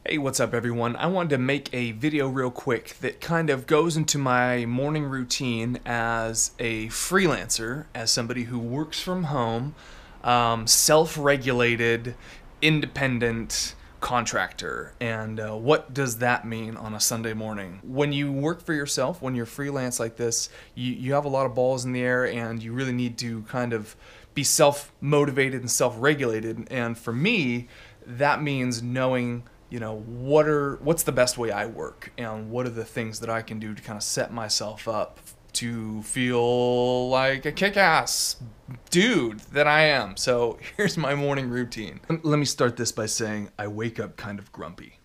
Hey, what's up everyone? I wanted to make a video real quick that kind of goes into my morning routine as a freelancer, as somebody who works from home, self-regulated, independent contractor. And what does that mean on a Sunday morning? When you work for yourself, when you're freelance like this, you have a lot of balls in the air and you really need to kind of be self-motivated and self-regulated. And for me, that means knowing what's the best way I work and what are the things that I can do to kind of set myself up to feel like a kick-ass dude that I am. So here's my morning routine. Let me start this by saying I wake up kind of grumpy.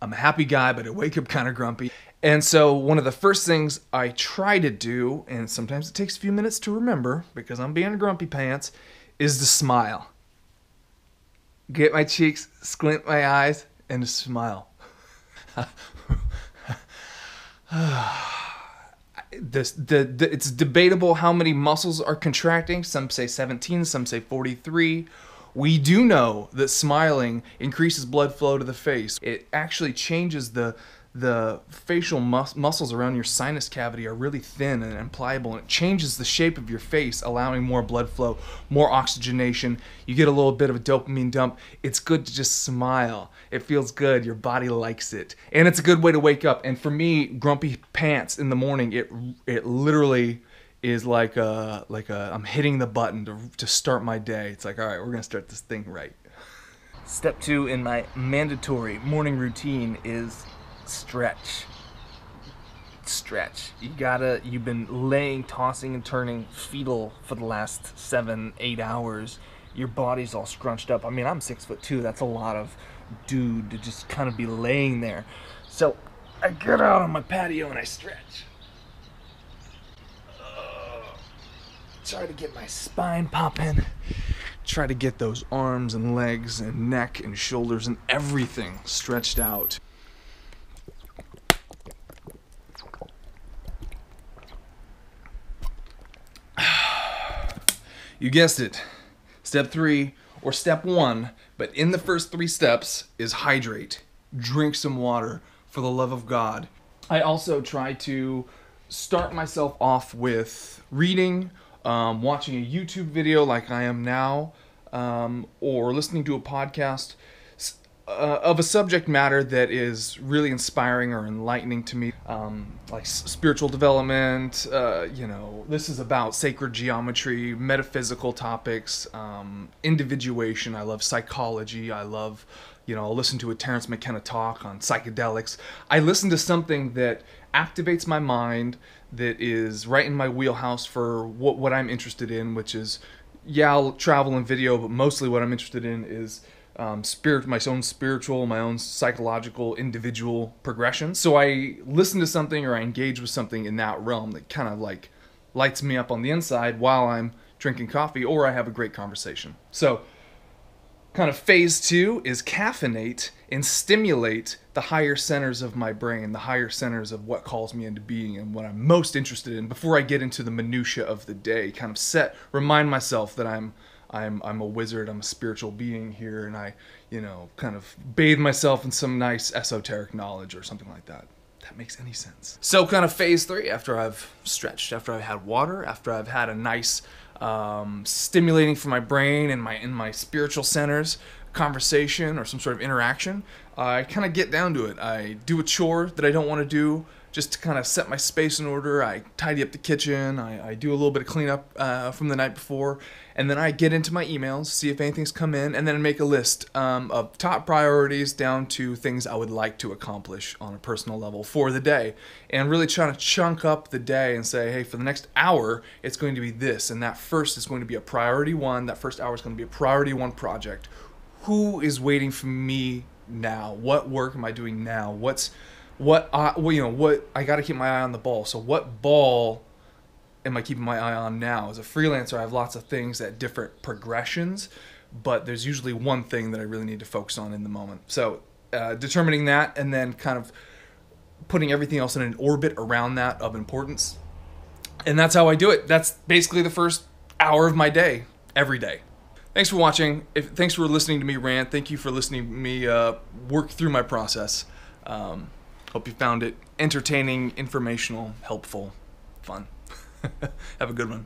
I'm a happy guy, but I wake up kind of grumpy. And so one of the first things I try to do, and sometimes it takes a few minutes to remember because I'm being a grumpy pants, is to smile. Get my cheeks, squint my eyes, and to smile. It's debatable how many muscles are contracting. Some say 17, some say 43. We do know that smiling increases blood flow to the face. It actually changes the facial muscles around your sinus cavity are really thin and pliable, and it changes the shape of your face, allowing more blood flow, more oxygenation. You get a little bit of a dopamine dump. It's good to just smile. It feels good. Your body likes it. And it's a good way to wake up. And for me, grumpy pants in the morning, it literally is like I'm hitting the button to start my day. It's like, all right, we're going to start this thing right. Step 2 in my mandatory morning routine is stretch. You've been laying, tossing and turning fetal for the last 7-8 hours. Your body's all scrunched up. I mean, I'm 6'2". That's a lot of dude to just kind of be laying there. So I get out on my patio and I stretch. Try to get my spine popping. Try to get those arms and legs and neck and shoulders and everything stretched out. You guessed it. Step 3 or step 1, but in the first 3 steps is hydrate. Drink some water, for the love of God. I also try to start myself off with reading, watching a YouTube video like I am now, or listening to a podcast of a subject matter that is really inspiring or enlightening to me, like spiritual development. This is about sacred geometry, metaphysical topics, individuation. I love psychology. I love, I'll listen to a Terrence McKenna talk on psychedelics. I listen to something that activates my mind, that is right in my wheelhouse for what I'm interested in, which is, I'll travel and video, but mostly what I'm interested in is my own spiritual, my own psychological, individual progression. So I listen to something or I engage with something in that realm that kind of like lights me up on the inside while I'm drinking coffee or I have a great conversation. So kind of phase 2 is caffeinate and stimulate the higher centers of my brain, the higher centers of what calls me into being and what I'm most interested in before I get into the minutia of the day. Kind of remind myself that I'm a wizard, I'm a spiritual being here, and I, kind of bathe myself in some nice esoteric knowledge or something like that. That makes any sense. So kind of phase 3, after I've stretched, after I've had water, after I've had a nice stimulating for my brain and in my spiritual centers conversation or some sort of interaction, I kind of get down to it. I do a chore that I don't want to do, just to kind of set my space in order. I tidy up the kitchen, I do a little bit of cleanup from the night before, and then I get into my emails, see if anything's come in, and then make a list of top priorities down to things I would like to accomplish on a personal level for the day, and really trying to chunk up the day and say, hey, for the next hour, it's going to be this, and that first is going to be a priority 1, that first hour is going to be a priority 1 project. Who is waiting for me now? What work am I doing now? What I got to keep my eye on the ball. So what ball am I keeping my eye on now? As a freelancer, I have lots of things at different progressions, but there's usually one thing that I really need to focus on in the moment. So determining that and then kind of putting everything else in an orbit around that of importance. And that's how I do it. That's basically the first hour of my day, every day. Thanks for watching. Thanks for listening to me rant. Thank you for listening to me work through my process. Hope you found it entertaining, informational, helpful, fun. Have a good one.